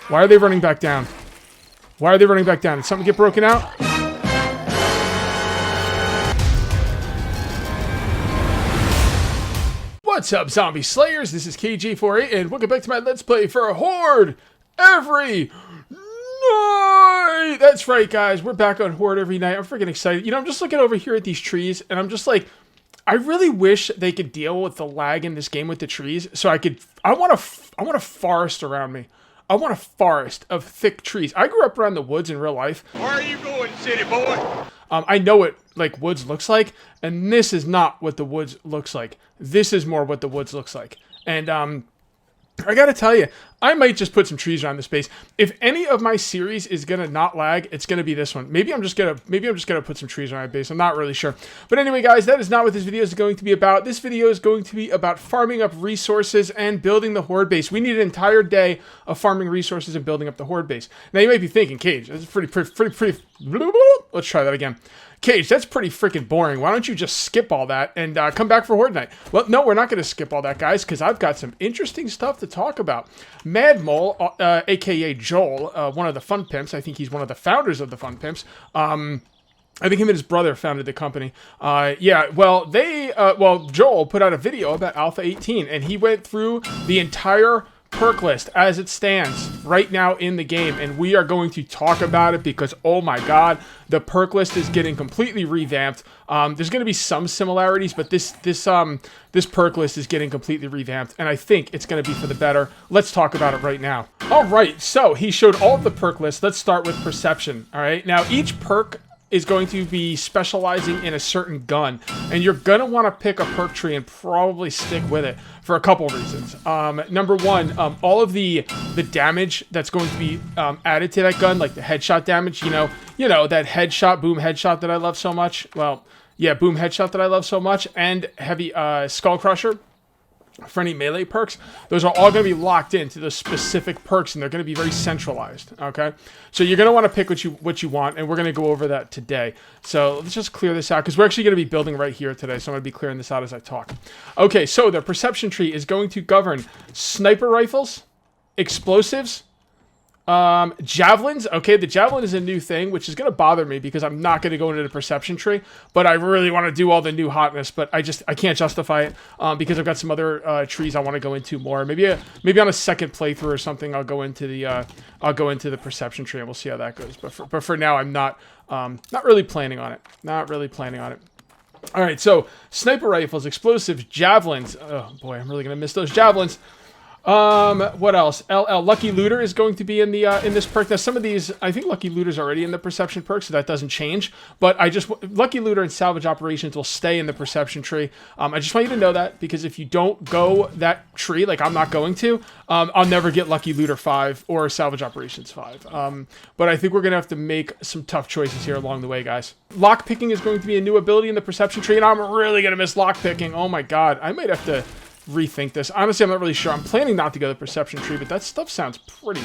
Why are they running back down? Why are they running back down? Did something get broken out? What's up, Zombie Slayers? This is KG48, and welcome back to my Let's Play for Horde every night! That's right, guys. We're back on Horde every night. I'm freaking excited. You know, I'm just looking over here at these trees, and I'm just like, I really wish they could deal with the lag in this game with the trees, so I want a forest around me. I want a forest of thick trees. I grew up around the woods in real life. Where are you going, city boy? I know what like woods looks like, and this is not what the woods looks like. This is more what the woods looks like. And I gotta tell you, I might just put some trees around this base. If any of my series is gonna not lag, it's gonna be this one. Maybe I'm just gonna put some trees around my base. I'm not really sure. But anyway, guys, that is not what this video is going to be about. This video is going to be about farming up resources and building the Horde base. We need an entire day of farming resources and building up the Horde base. Now you might be thinking, Cage, that's pretty. Let's try that again. Cage, that's pretty freaking boring. Why don't you just skip all that and come back for Horde night? Well, no, we're not going to skip all that, guys, because I've got some interesting stuff to talk about. Mad Mole, a.k.a. Joel, one of the Fun Pimps. I think he's one of the founders of the Fun Pimps. I think him and his brother founded the company. Joel put out a video about Alpha 18, and he went through the entire perk list as it stands right now in the game, and we are going to talk about it because, oh my god, the perk list is getting completely revamped. There's going to be some similarities, but this perk list is getting completely revamped, and I think it's going to be for the better. Let's talk about it right now. All right, so he showed all of the perk lists. Let's start with perception. All right, now each perk is going to be specializing in a certain gun, and you're gonna want to pick a perk tree and probably stick with it for a couple reasons. Number one, all of the damage that's going to be added to that gun, like the headshot damage, you know that headshot, boom headshot that I love so much. Well, yeah, boom headshot that I love so much, and heavy skull crusher. For any melee perks, those are all going to be locked into the specific perks, and they're going to be very centralized, okay? So you're going to want to pick what you want, and we're going to go over that today. So let's just clear this out, because we're actually going to be building right here today, so I'm going to be clearing this out as I talk. Okay, so the perception tree is going to govern sniper rifles, explosives, javelins. Okay, the javelin is a new thing, which is going to bother me because I'm not going to go into the perception tree, but I really want to do all the new hotness, but I can't justify it because I've got some other trees I want to go into more. Maybe on a second playthrough or something, I'll go into the perception tree and we'll see how that goes. But for now, I'm not really planning on it. Not really planning on it. All right, so sniper rifles, explosives, javelins. Oh boy, I'm really going to miss those javelins. What else? Lucky Looter is going to be in the in this perk. Now some of these, I think Lucky Looter's already in the perception perk, so that doesn't change. But Lucky Looter and salvage operations will stay in the perception tree. I just want you to know that, because if you don't go that tree, like I'm not going to, I'll never get Lucky Looter 5 or salvage operations 5. But I think we're gonna have to make some tough choices here along the way, guys. Lock picking is going to be a new ability in the perception tree, and I'm really gonna miss lock picking. Oh my god, I might have to rethink this. Honestly, I'm not really sure. I'm planning not to go to the perception tree, but that stuff sounds pretty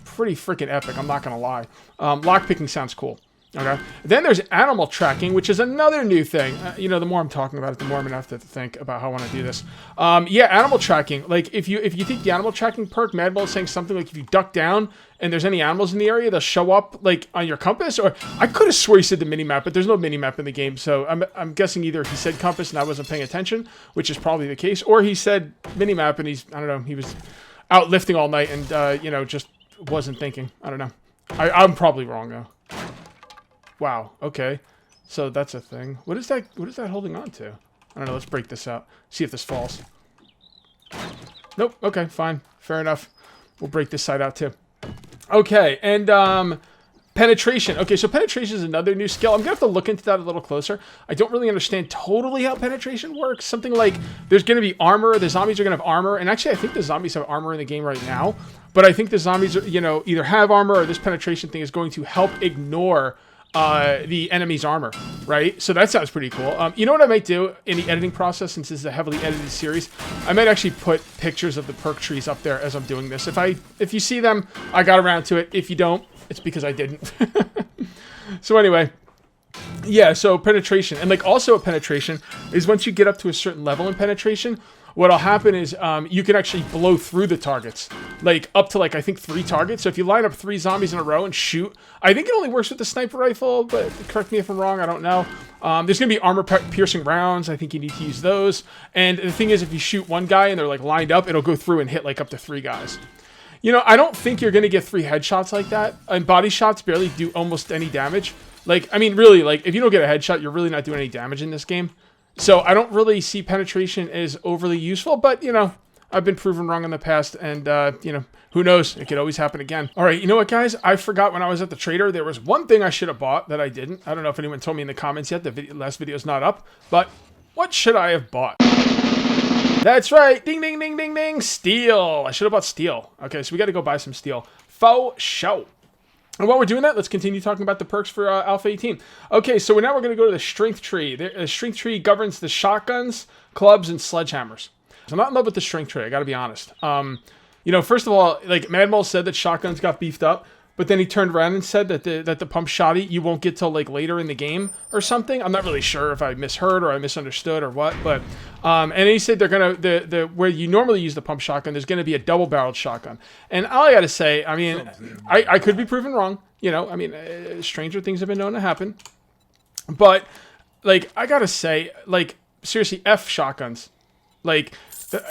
freaking epic. I'm not gonna lie. Lockpicking sounds cool. Okay. Then there's animal tracking, which is another new thing. The more I'm talking about it, the more I'm gonna have to think about how I want to do this. Yeah, animal tracking. Like if you take the animal tracking perk, Mad Bull is saying something like if you duck down and there's any animals in the area, they'll show up like on your compass. Or I could have swore he said the minimap, but there's no minimap in the game, so I'm guessing either he said compass and I wasn't paying attention, which is probably the case, or he said minimap and he was out lifting all night and just wasn't thinking. I don't know. I'm probably wrong though. Wow, okay. So that's a thing. What is that holding on to? I don't know, let's break this out. See if this falls. Nope, okay, fine. Fair enough. We'll break this side out too. Okay, and penetration. Okay, so penetration is another new skill. I'm gonna have to look into that a little closer. I don't really understand totally how penetration works. Something like there's gonna be armor, the zombies are gonna have armor, and actually I think the zombies have armor in the game right now, but I think the zombies are, either have armor or this penetration thing is going to help ignore the enemy's armor, right? So that sounds pretty cool. You know what I might do in the editing process, since this is a heavily edited series? I might actually put pictures of the perk trees up there as I'm doing this. If you see them, I got around to it. If you don't, it's because I didn't. So anyway, yeah, so penetration. And also a penetration is once you get up to a certain level in penetration, what'll happen is you can actually blow through the targets, like up to like I think 3 targets. So if you line up 3 zombies in a row and shoot, I think it only works with the sniper rifle, but correct me if I'm wrong, I don't know. There's gonna be armor piercing rounds. I think you need to use those. And the thing is, if you shoot one guy and they're like lined up, it'll go through and hit like up to 3 guys. You know, I don't think you're gonna get 3 headshots like that. And body shots barely do almost any damage. Like, I mean, really, like if you don't get a headshot, you're really not doing any damage in this game. So I don't really see penetration as overly useful, but you know, I've been proven wrong in the past, and you know, who knows? It could always happen again. All right, you know what, guys? I forgot when I was at the trader, there was one thing I should have bought that I didn't. I don't know if anyone told me in the comments yet. The last video's not up, but what should I have bought? That's right. Ding, ding, ding, ding, ding. Steel. I should have bought steel. Okay, so we got to go buy some steel. Faux show. And while we're doing that, let's continue talking about the perks for Alpha 18. Okay, so now we're going to go to the Strength Tree. The Strength Tree governs the shotguns, clubs, and sledgehammers. I'm not in love with the Strength Tree, I got to be honest. You know, first of all, like Mad Mole said that shotguns got beefed up, but then he turned around and said that the pump shotty you won't get till like later in the game or something. I'm not really sure if I misheard or I misunderstood or what, but and he said they're gonna where you normally use the pump shotgun, there's gonna be a double-barreled shotgun. And all I gotta say, I mean, I could be proven wrong. You know, I mean, stranger things have been known to happen, but like I gotta say, like seriously, F shotguns, like.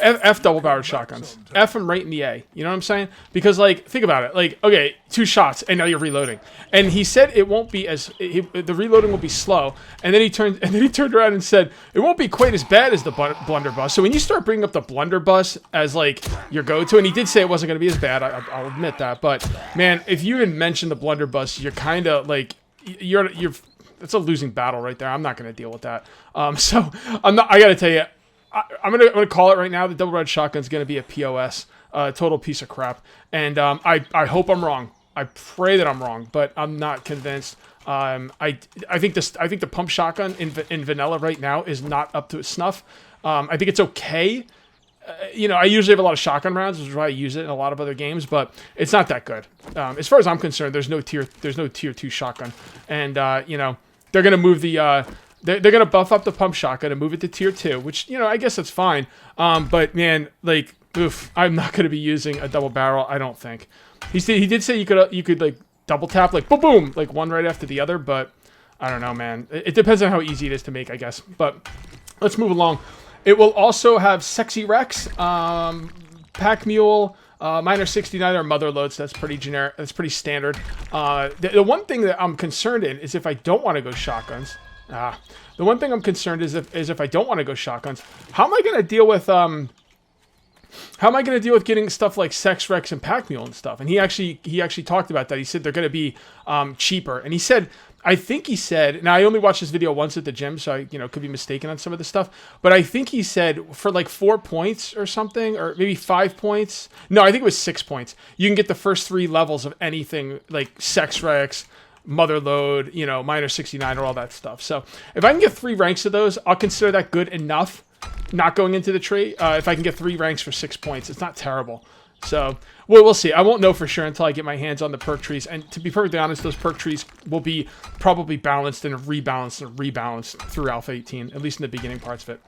F double-barreled shotguns. F them right in the A. You know what I'm saying? Because, like, think about it. Like, okay, 2 shots, and now you're reloading. And he said it won't be as... the reloading will be slow. And then he turned around and said, it won't be quite as bad as the blunderbuss. So when you start bringing up the blunderbuss as, like, your go-to, and he did say it wasn't going to be as bad, I'll admit that. But, man, if you even mention the blunderbuss, you're kind of, like... You're... It's a losing battle right there. I'm not going to deal with that. So, I got to tell you... I'm gonna call it right now. The double-barreled shotgun is gonna be a POS, total piece of crap. And I hope I'm wrong. I pray that I'm wrong, but I'm not convinced. I think the pump shotgun in vanilla right now is not up to its snuff. I think it's okay. You know, I usually have a lot of shotgun rounds, which is why I use it in a lot of other games, but it's not that good. As far as I'm concerned, there's no tier 2 shotgun, and you know, they're gonna move the. They're going to buff up the pump shotgun and move it to tier 2, which, you know, I guess that's fine. But, man, like, oof, I'm not going to be using a double barrel, I don't think. He did say you could like, double tap, like, boom, boom, like, one right after the other, but I don't know, man. It depends on how easy it is to make, I guess. But let's move along. It will also have Sexy Rex, Pack Mule, Miner 69 are mother loads. That's pretty generic. That's pretty standard. The one thing that I'm concerned in is if I don't want to go shotguns... the one thing I'm concerned is if I don't want to go shotguns, how am I going to deal with getting stuff like Sex Rex and Pack Mule and stuff? And he actually talked about that. He said they're going to be cheaper. And he said, I think he said, now I only watched this video once at the gym, so I could be mistaken on some of the stuff, but I think he said for like 4 points or something, or maybe 5 points. No, I think it was 6 points. You can get the first 3 levels of anything like Sex Rex, Motherload, you know, Miner 69 or all that stuff. So if I can get 3 ranks of those, I'll consider that good enough. Not going into the tree. If I can get 3 ranks for 6 points, it's not terrible. So we'll see. I won't know for sure until I get my hands on the perk trees. And to be perfectly honest, those perk trees will be probably balanced and rebalanced through Alpha 18, at least in the beginning parts of it.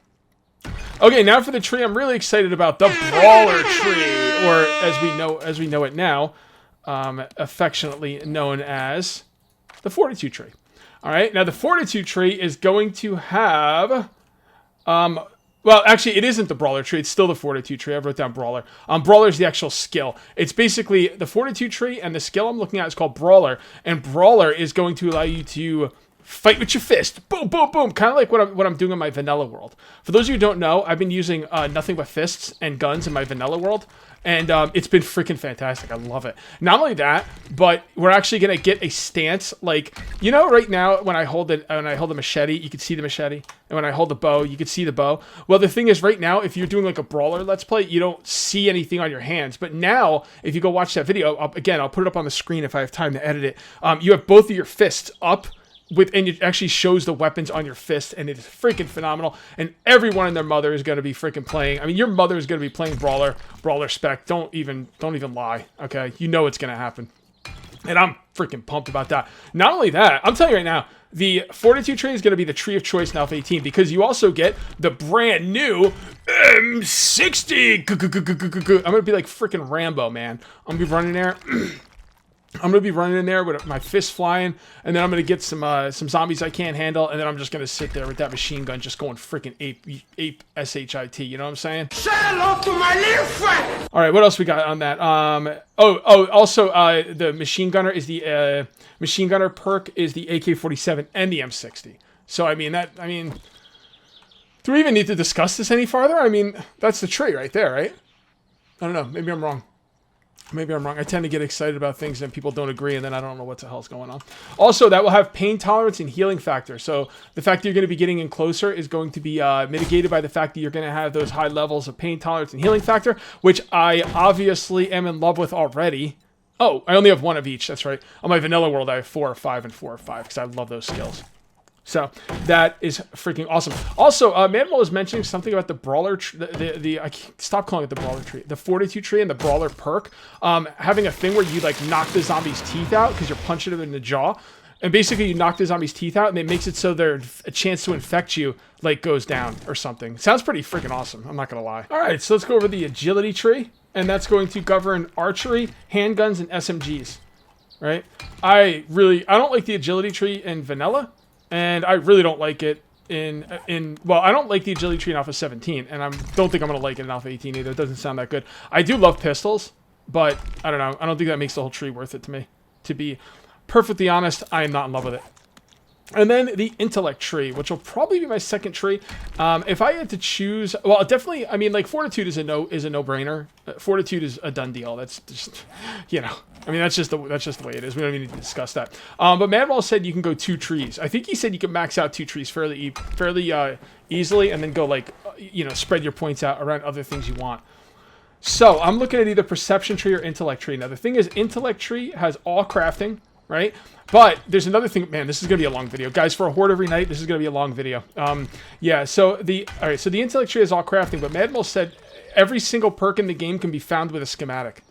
Okay, now for the tree I'm really excited about, the Brawler tree, or as we know it now, affectionately known as the Fortitude Tree. All right, now the Fortitude Tree is going to have, well, actually, it isn't the Brawler Tree. It's still the Fortitude Tree. I wrote down Brawler. Brawler is the actual skill. It's basically the Fortitude Tree, and the skill I'm looking at is called Brawler, and Brawler is going to allow you to fight with your fist. Boom, boom, boom. Kind of like what I'm doing in my vanilla world. For those of you who don't know, I've been using nothing but fists and guns in my vanilla world. And it's been freaking fantastic. I love it. Not only that, but we're actually gonna get a stance like, you know, right now when I hold the machete, you can see the machete, and when I hold the bow, you can see the bow. Well, the thing is, right now, if you're doing like a brawler let's play, you don't see anything on your hands. But now, if you go watch that video, I'll put it up on the screen if I have time to edit it. You have both of your fists up. And it actually shows the weapons on your fist, and it is freaking phenomenal. And everyone and their mother is going to be freaking playing. I mean, your mother is going to be playing Brawler Spec. Don't even lie, okay? You know it's going to happen. And I'm freaking pumped about that. Not only that, I'm telling you right now, the Fortitude Tree is going to be the tree of choice in Alpha 18 because you also get the brand new M60. I'm going to be like freaking Rambo, man. I'm going to be running there. I'm going to be running in there with my fist flying, and then I'm going to get some zombies I can't handle, and then I'm just going to sit there with that machine gun just going freaking ape shit, you know what I'm saying? Say hello to my little friend! All right, what else we got on that? Also, the machine gunner is the machine gunner perk is the AK-47 and the M60. So, I mean, do we even need to discuss this any farther? I mean, that's the tree right there, right? I don't know. Maybe I'm wrong. I tend to get excited about things and people don't agree, and then I don't know what the hell's going on. Also, that will have pain tolerance and healing factor. So the fact that you're going to be getting in closer is going to be mitigated by the fact that you're going to have those high levels of pain tolerance and healing factor, which I obviously am in love with already. Oh, I only have one of each. That's right. On my vanilla world, I have 4 or 5 and 4 or 5 because I love those skills. So that is freaking awesome. Also, Manuel was mentioning something about the Brawler, I can't stop calling it the Brawler tree, the Fortitude Tree and the Brawler perk, having a thing where you like knock the zombie's teeth out because you're punching them in the jaw, and basically you knock the zombie's teeth out, and it makes it so their a chance to infect you like goes down or something. Sounds pretty freaking awesome. I'm not gonna lie. All right, so let's go over the Agility Tree, and that's going to govern archery, handguns, and SMGs. Right? I don't like the Agility Tree in vanilla. And I really don't like it well, I don't like the Agility Tree in Alpha 17, and I don't think I'm going to like it in Alpha 18 either. It doesn't sound that good. I do love pistols, but I don't know. I don't think that makes the whole tree worth it to me. To be perfectly honest, I am not in love with it. And then the Intellect Tree, which will probably be my second tree. If I had to choose, well, definitely, I mean, like, Fortitude is a no-brainer. Fortitude is a done deal. That's just, you know, I mean, that's just the way it is. We don't even need to discuss that. But Manuel said you can go 2 trees. I think he said you can max out 2 trees fairly easily, and then go, like, you know, spread your points out around other things you want. So I'm looking at either Perception Tree or Intellect Tree. Now, the thing is, Intellect Tree has all crafting, right? But there's another thing, man, this is going to be a long video. Guys, for a Horde every night, this is going to be a long video. Yeah, so the Intellect Tree is all crafting, but Madmel said every single perk in the game can be found with a schematic.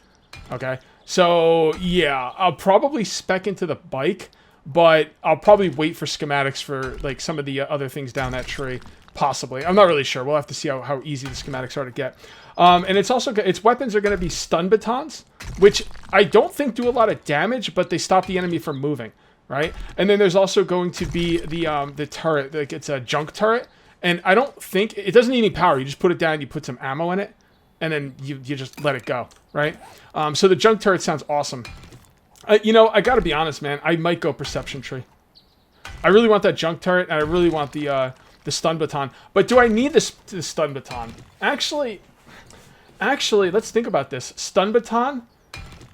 Okay? So, yeah, I'll probably spec into the bike, but I'll probably wait for schematics for, like, some of the other things down that tree. Possibly. I'm not really sure. We'll have to see how easy the schematics are to get. And it's also, its weapons are going to be stun batons, which I don't think do a lot of damage, but they stop the enemy from moving, right? And then there's also going to be the turret. Like, it's a junk turret, and I don't think, it doesn't need any power. You just put it down, you put some ammo in it, and then you just let it go, right? So the junk turret sounds awesome. You know, I gotta be honest, man. I might go Perception Tree. I really want that junk turret, and I really want the stun baton. But do I need the stun baton? Actually, let's think about this. Stun baton?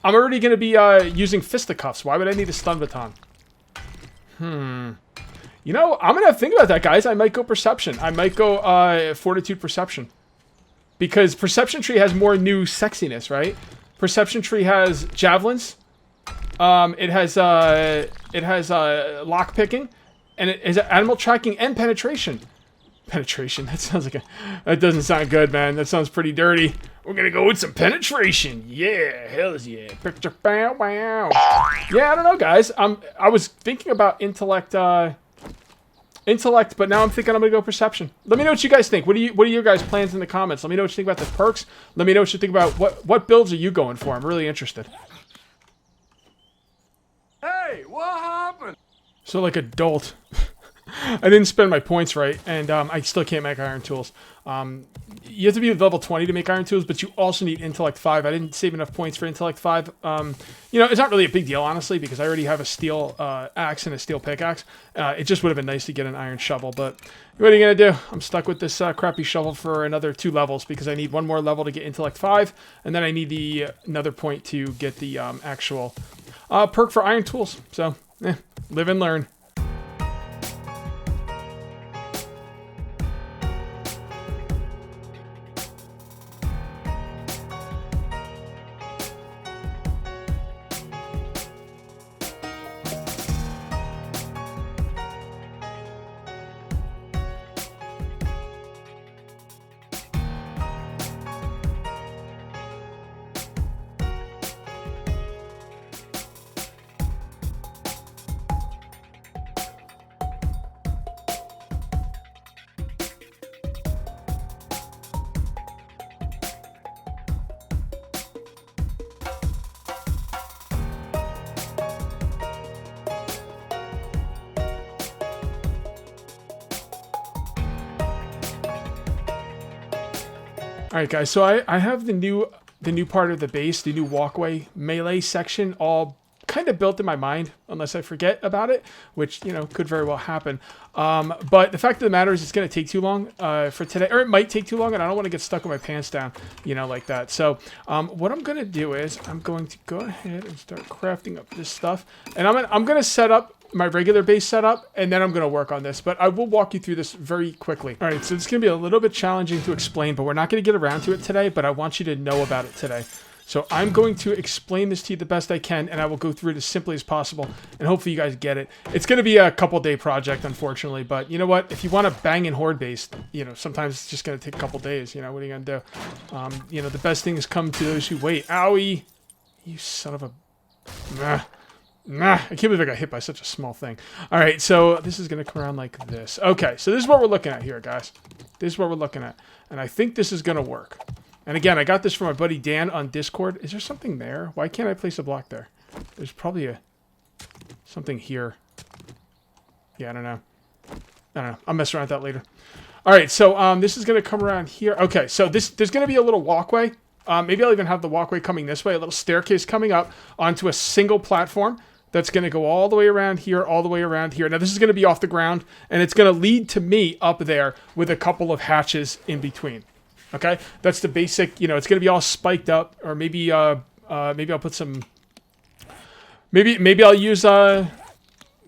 I'm already going to be using fisticuffs. Why would I need a stun baton? You know, I'm going to think about that, guys. I might go Perception. I might go Fortitude Perception. Because Perception Tree has more new sexiness, right? Perception Tree has javelins. It has lock picking. And it is animal tracking and penetration. Penetration. That sounds like that doesn't sound good, man. That sounds pretty dirty. We're gonna go with some penetration. Yeah, hells yeah. Yeah, I don't know, guys. I was thinking about intellect, but now I'm thinking I'm gonna go perception. Let me know what you guys think. What are your guys' plans in the comments? Let me know what you think about the perks. Let me know what you think about what builds are you going for. I'm really interested. Hey, what happened? So like adult. I didn't spend my points right, and I still can't make iron tools. You have to be level 20 to make iron tools, but you also need intellect 5. I didn't save enough points for intellect 5. You know, it's not really a big deal, honestly, because I already have a steel axe and a steel pickaxe. It just would have been nice to get an iron shovel, but what are you going to do? I'm stuck with this crappy shovel for another 2 levels, because I need 1 more level to get intellect 5, and then I need another point to get the actual perk for iron tools. So, live and learn. Alright guys, so I have the new part of the base, the new walkway melee section all kind of built in my mind, unless I forget about it, which, you know, could very well happen. But the fact of the matter is it's going to take too long for today, or it might take too long, and I don't want to get stuck with my pants down, you know, like that. So what I'm going to do is I'm going to go ahead and start crafting up this stuff, and I'm going to set up my regular base setup, and then I'm going to work on this, but I will walk you through this very quickly. All right, so it's going to be a little bit challenging to explain, but we're not going to get around to it today, but I want you to know about it today. So I'm going to explain this to you the best I can, and I will go through it as simply as possible, and hopefully you guys get it. It's going to be a couple-day project, unfortunately, but you know what? If you want to bang in Horde base, you know, sometimes it's just going to take a couple days. You know, what are you going to do? You know, the best things come to those who wait. Owie! You son of a... Nah, I can't believe I got hit by such a small thing. All right, so this is going to come around like this. Okay, so this is what we're looking at here, guys. This is what we're looking at, and I think this is going to work. And again, I got this from my buddy Dan on Discord. Is there something there? Why can't I place a block there? There's probably something here. Yeah, I don't know. I'll mess around with that later. All right, so this is going to come around here. Okay, so there's going to be a little walkway. Maybe I'll even have the walkway coming this way, a little staircase coming up onto a single platform that's going to go all the way around here, all the way around here. Now, this is going to be off the ground, and it's going to lead to me up there with a couple of hatches in between. Okay, that's the basic, you know, it's going to be all spiked up, or maybe maybe I'll put some, maybe I'll use barbed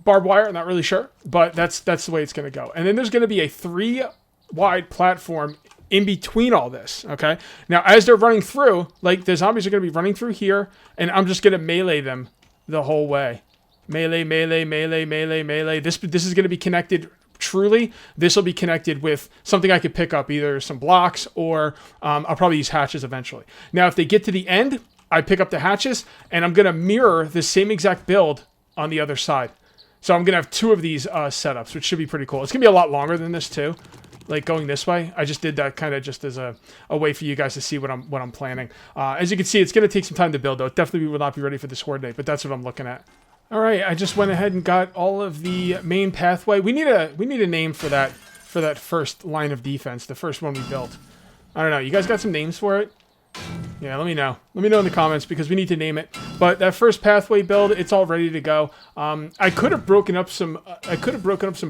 wire, I'm not really sure, but that's the way it's going to go. And then there's going to be a 3-wide platform in between all this, okay? Now, as they're running through, like, the zombies are going to be running through here, and I'm just going to melee them the whole way. Melee, melee, melee, melee, melee. This is going to be connected. Truly, this will be connected with something I could pick up, either some blocks or I'll probably use hatches eventually. Now, if they get to the end, I pick up the hatches, and I'm going to mirror the same exact build on the other side. So I'm going to have 2 of these setups, which should be pretty cool. It's going to be a lot longer than this, too, like going this way. I just did that kind of just as a way for you guys to see what I'm planning. As you can see, it's going to take some time to build, though. It definitely will not be ready for this Horde day, but that's what I'm looking at. All right, I just went ahead and got all of the main pathway. We need a name for that first line of defense, the first one we built. I don't know. You guys got some names for it? Yeah, let me know. Let me know in the comments because we need to name it. But that first pathway build, it's all ready to go. I could have broken up some.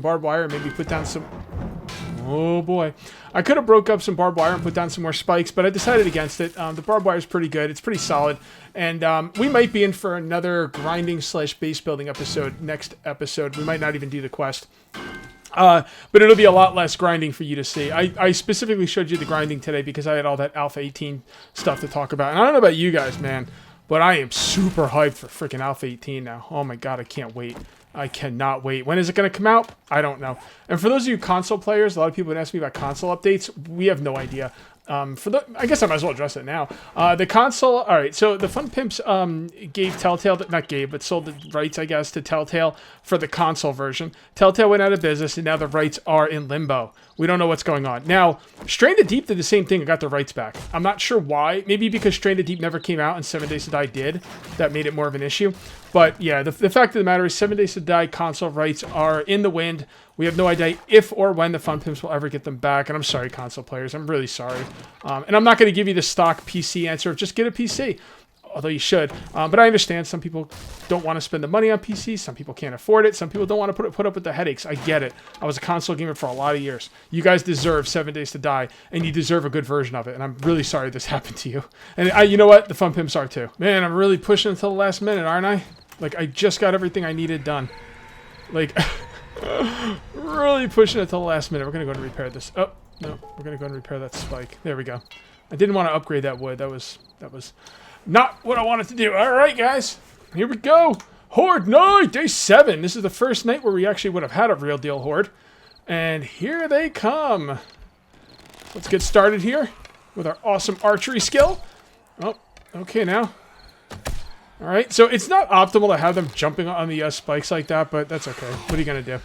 Barbed wire and maybe put down some. Oh boy, I could have broke up some barbed wire and put down some more spikes, but I decided against it. The barbed wire is pretty good. It's pretty solid. And we might be in for another grinding / base building episode next episode. We might not even do the quest. But it'll be a lot less grinding for you to see. I specifically showed you the grinding today because I had all that Alpha 18 stuff to talk about. And I don't know about you guys, man, but I am super hyped for freaking Alpha 18 now. Oh my god, I can't wait. I cannot wait. When is it going to come out? I don't know. And for those of you console players, a lot of people would ask me about console updates. We have no idea. I guess I might as well address it now. The console, all right, so the Fun Pimps gave Telltale, not gave, but sold the rights, I guess, to Telltale for the console version. Telltale went out of business, and now the rights are in limbo. We don't know what's going on. Now, Strain of Deep did the same thing and got the rights back. I'm not sure why. Maybe because Strain of Deep never came out and 7 Days to Die did. That made it more of an issue. But yeah, the fact of the matter is 7 Days to Die console rights are in the wind. We have no idea if or when the Fun Pimps will ever get them back. And I'm sorry, console players. I'm really sorry. And I'm not going to give you the stock PC answer of just get a PC. Although you should. But I understand some people don't want to spend the money on PCs. Some people can't afford it. Some people don't want to put up with the headaches. I get it. I was a console gamer for a lot of years. You guys deserve 7 Days to Die, and you deserve a good version of it. And I'm really sorry this happened to you. And you know what? The Fun Pimps are too. Man, I'm really pushing until the last minute, aren't I? Like, I just got everything I needed done. Like, really pushing it until the last minute. We're going to go and repair this. Oh, no. We're going to go and repair that spike. There we go. I didn't want to upgrade that wood. That was not what I wanted to do. All right, guys. Here we go. Horde night, day 7. This is the first night where we actually would have had a real deal Horde. And here they come. Let's get started here with our awesome archery skill. Oh, okay now. All right, so it's not optimal to have them jumping on the spikes like that, but that's okay. What are you going to do?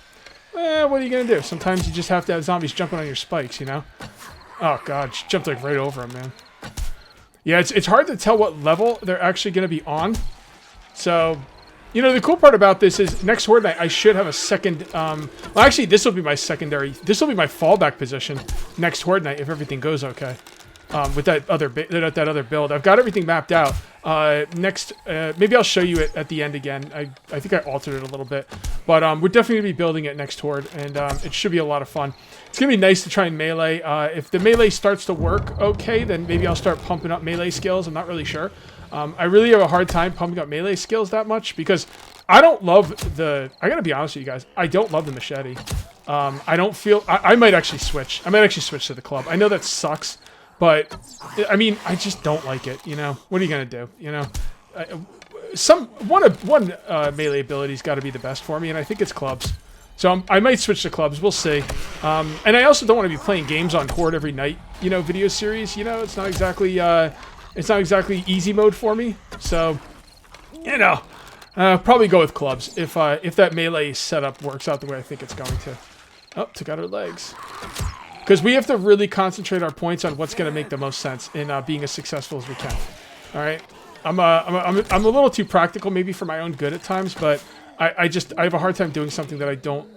What are you going to do? Sometimes you just have to have zombies jumping on your spikes, you know? Oh, God, she jumped like right over him, man. Yeah, it's hard to tell what level they're actually going to be on. So, you know, the cool part about this is next Horde night, I should have a second... well, actually, this will be my secondary... This will be my fallback position next Horde night if everything goes okay. with that other build. I've got everything mapped out. Next, maybe I'll show you it at the end again. I think I altered it a little bit, but we're definitely gonna be building it next Horde, and it should be a lot of fun. It's gonna be nice to try and melee. If the melee starts to work okay, then maybe I'll start pumping up melee skills. I'm not really sure. I really have a hard time pumping up melee skills that much because I don't love the... I gotta be honest with you guys. I don't love the machete. I don't feel... I might actually switch. I might actually switch to the club. I know that sucks, but I mean, I just don't like it, you know? What are you gonna do, you know? One melee ability's got to be the best for me, and I think it's clubs. So I might switch to clubs. We'll see. And I also don't want to be playing games on Horde every night, you know, video series. You know, it's not exactly easy mode for me. So, you know, probably go with clubs if that melee setup works out the way I think it's going to. Oh, took out her legs. Because we have to really concentrate our points on what's going to make the most sense in being as successful as we can. All right. I'm a little too practical maybe for my own good at times, but I have a hard time doing something that I don't,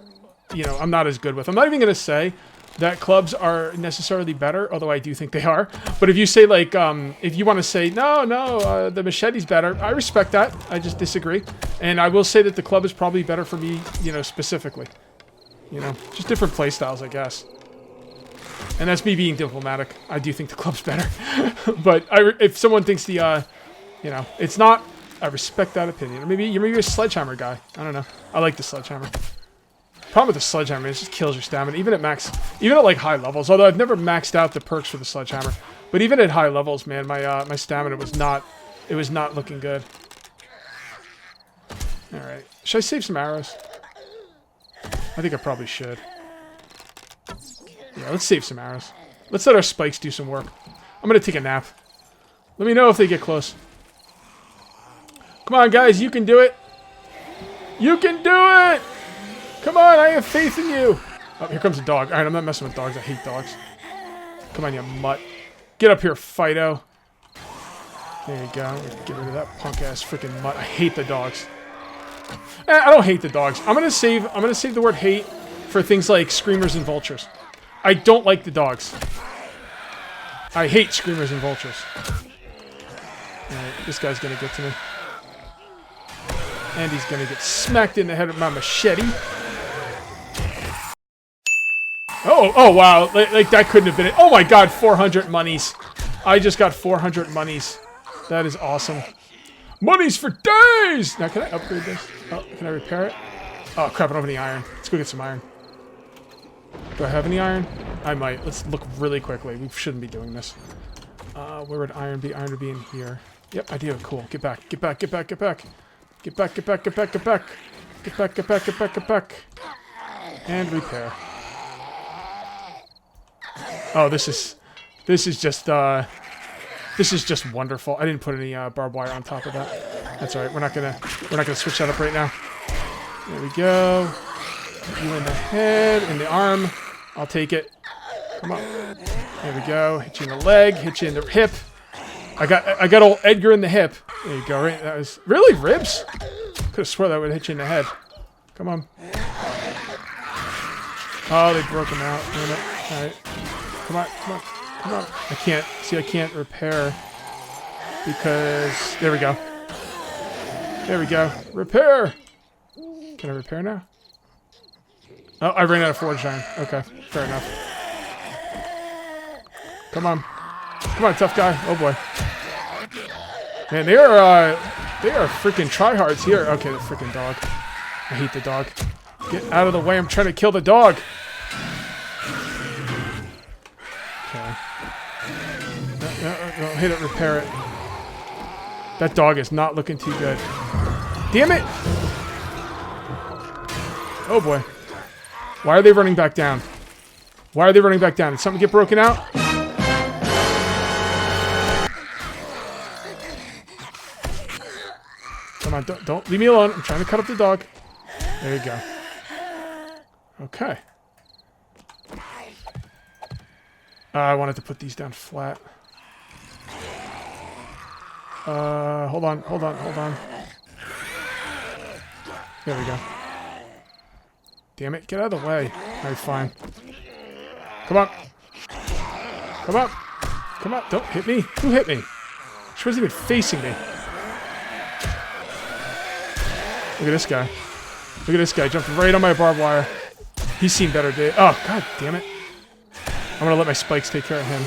you know, I'm not as good with. I'm not even going to say that clubs are necessarily better, although I do think they are. But if you say, like, if you want to say, no, the machete's better, I respect that. I just disagree. And I will say that the club is probably better for me, you know, specifically. You know, just different play styles, I guess. And that's me being diplomatic. I do think the club's better. But if someone thinks the, you know, it's not... I respect that opinion. Or maybe you're a sledgehammer guy. I don't know. I like the sledgehammer. Problem with the sledgehammer is it just kills your stamina, even at like high levels. Although I've never maxed out the perks for the sledgehammer, but even at high levels, man, my stamina was not looking good. All right, should I save some arrows? I think I probably should. Yeah, let's save some arrows. Let's let our spikes do some work. I'm gonna take a nap. Let me know if they get close. Come on, guys, you can do it. You can do it. Come on, I have faith in you. Oh, here comes a dog. All right, I'm not messing with dogs. I hate dogs. Come on, you mutt. Get up here, Fido. There you go. Get rid of that punk-ass freaking mutt. I hate the dogs. I don't hate the dogs. I'm gonna save the word hate for things like screamers and vultures. I don't like the dogs. I hate screamers and vultures. All right, this guy's gonna get to me. And he's gonna get smacked in the head with my machete. Oh wow, like that couldn't have been it. Oh my god, 400 monies. I just got 400 monies. That is awesome. Monies for days! Now, can I upgrade this? Oh, can I repair it? Oh crap, I don't have any iron. Let's go get some iron. Do I have any iron? I might. Let's look really quickly. We shouldn't be doing this. Where would iron be? Iron would be in here. Yep, I do. Cool. Get back. Get back. Get back. Get back. Get back. Get back. Get back. Get back. Get back. Get back. Get back. Get back. And repair. Oh, this is just wonderful. I didn't put any barbed wire on top of that. That's all right. We're not gonna switch that up right now. There we go. Hit you in the head, in the arm. I'll take it. Come on. There we go. Hit you in the leg. Hit you in the hip. I got old Edgar in the hip. There you go. Right. That was really ribs. Could have swore that would hit you in the head. Come on. Oh, they broke him out. Damn it. All right. Come on. Come on. Come on. I can't repair because there we go. There we go. Repair. Can I repair now? Oh, I ran out of forge iron. Okay, fair enough. Come on. Come on, tough guy. Oh boy. Man, they are freaking tryhards here. Okay, the freaking dog. I hate the dog. Get out of the way. I'm trying to kill the dog. Okay. No, hit it, repair it. That dog is not looking too good. Damn it! Oh boy. Why are they running back down? Why are they running back down? Did something get broken out? Come on, don't leave me alone. I'm trying to cut up the dog. There you go. Okay. I wanted to put these down flat. Hold on. There we go. Damn it, get out of the way. Alright, fine. Come on. Come on. come on. Don't hit me. Who hit me? She wasn't even facing me. Look at this guy. Look at this guy. Jumped right on my barbed wire. He's seen better days. Oh, god damn it. I'm going to let my spikes take care of him.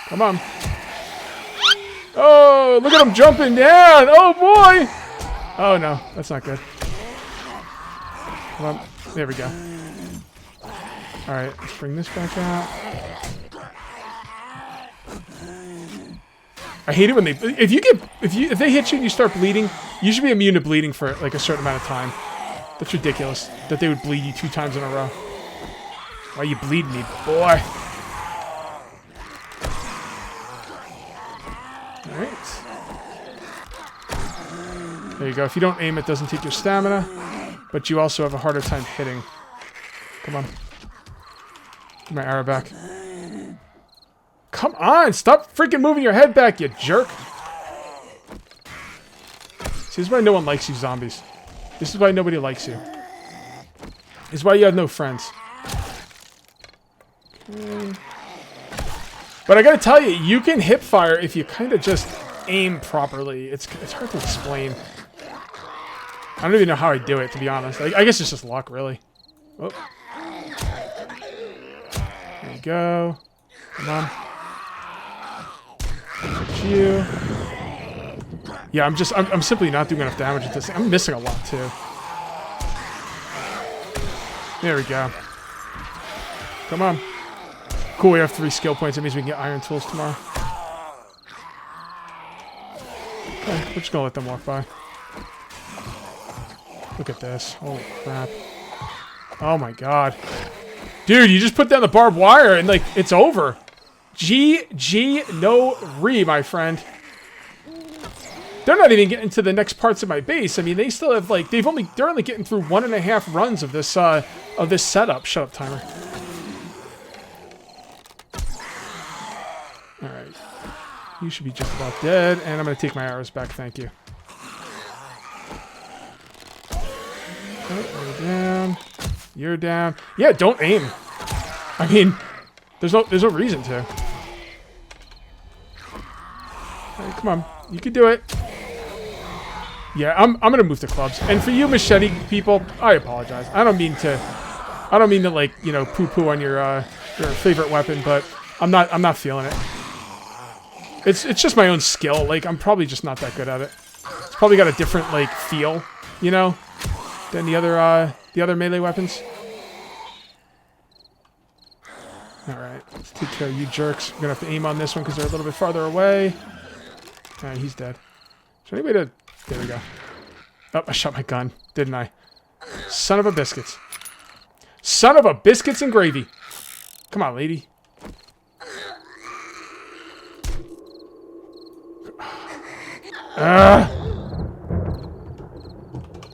Come on. Oh, look at him jumping down. Oh, boy. Oh, no. That's not good. Come on. There we go. All right. Let's bring this back out. I hate it when they... If they hit you and you start bleeding, you should be immune to bleeding for like a certain amount of time. That's ridiculous that they would bleed you 2 times in a row. Why you bleed me, boy? Alright. There you go. If you don't aim, it doesn't take your stamina. But you also have a harder time hitting. Come on. Get my arrow back. Come on! Stop freaking moving your head back, you jerk! See, this is why no one likes you, zombies. This is why nobody likes you. This is why you have no friends. Okay. But I gotta tell you, you can hip fire if you kind of just aim properly. It's hard to explain. I don't even know how I do it, to be honest. I guess it's just luck, really. Oh. There you go. Come on. Hit you. Yeah, I'm simply not doing enough damage at this thing. I'm missing a lot, too. There we go. Come on. Cool, we have 3 skill points. That means we can get iron tools tomorrow. Okay, we're just gonna let them walk by. Look at this. Holy crap. Oh my god. Dude, you just put down the barbed wire and, like, it's over. GG, no re, my friend. They're not even getting to the next parts of my base. I mean, they still have, like, they're only getting through 1.5 runs of this setup. Shut up, timer. Alright. You should be just about dead, and I'm gonna take my arrows back, thank you. Oh, you're down. You're down. Yeah, don't aim. I mean, there's no reason to. Alright, come on. You can do it. Yeah, I'm gonna move to clubs. And for you machete people, I apologize. I don't mean to like, you know, poo-poo on your favorite weapon, but I'm not feeling it. It's just my own skill. Like, I'm probably just not that good at it. It's probably got a different, like, feel, you know, than the other melee weapons. Alright, let's take care of you jerks. We're gonna have to aim on this one because they're a little bit farther away. Alright, he's dead. Is there any way to... There we go. Oh, I shot my gun, didn't I? Son of a biscuits. Son of a biscuits and gravy. Come on, lady.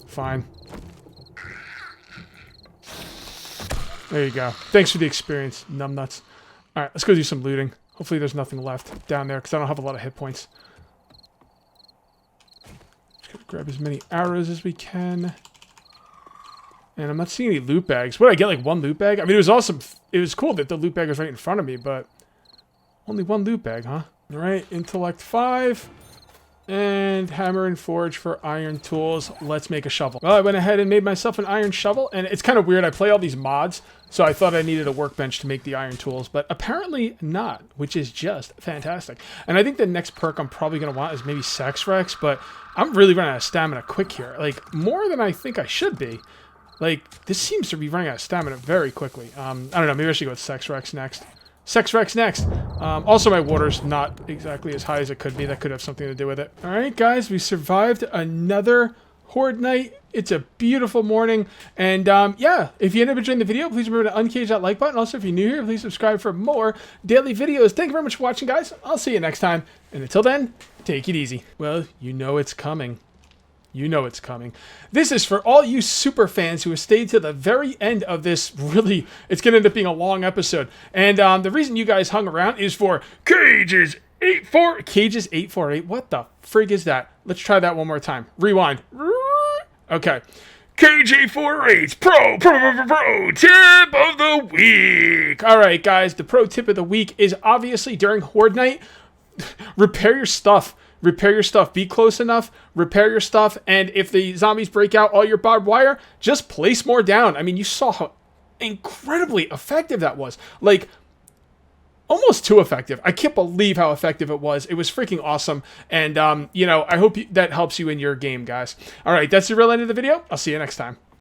Fine. There you go. Thanks for the experience, numbnuts. Alright, let's go do some looting. Hopefully there's nothing left down there, because I don't have a lot of hit points. Just gonna grab as many arrows as we can. And I'm not seeing any loot bags. What, did I get, like, 1 loot bag? I mean, it was awesome. It was cool that the loot bag was right in front of me, but... Only 1 loot bag, huh? Alright, Intellect 5. And hammer and forge for iron tools. Let's make a shovel. Well, I went ahead and made myself an iron shovel, and it's kind of weird. I play all these mods, so I thought I needed a workbench to make the iron tools, but apparently not, which is just fantastic. And I think the next perk I'm probably going to want is maybe Sex Rex, but I'm really running out of stamina quick here. Like, more than I think I should be. Like, this seems to be running out of stamina very quickly. I don't know, maybe I should go with Sex Rex next. Sex Rex next. Also, my water's not exactly as high as it could be. That could have something to do with it. All right, guys, we survived another Horde night. It's a beautiful morning. And yeah, if you ended up enjoying the video, please remember to uncage that like button. Also, if you're new here, please subscribe for more daily videos. Thank you very much for watching, guys. I'll see you next time. And until then, take it easy. Well, you know it's coming. You know it's coming. This is for all you super fans who have stayed to the very end of this. Really, it's going to end up being a long episode. And the reason you guys hung around is for Cages 848. What the frig is that? Let's try that one more time. Rewind. Okay. KJ48's pro tip of the week. All right, guys, the pro tip of the week is obviously during Horde night, repair your stuff. Repair your stuff. Be close enough. Repair your stuff. And if the zombies break out all your barbed wire, just place more down. I mean, you saw how incredibly effective that was. Like, almost too effective. I can't believe how effective it was. It was freaking awesome. And, I hope that helps you in your game, guys. All right, that's the real end of the video. I'll see you next time.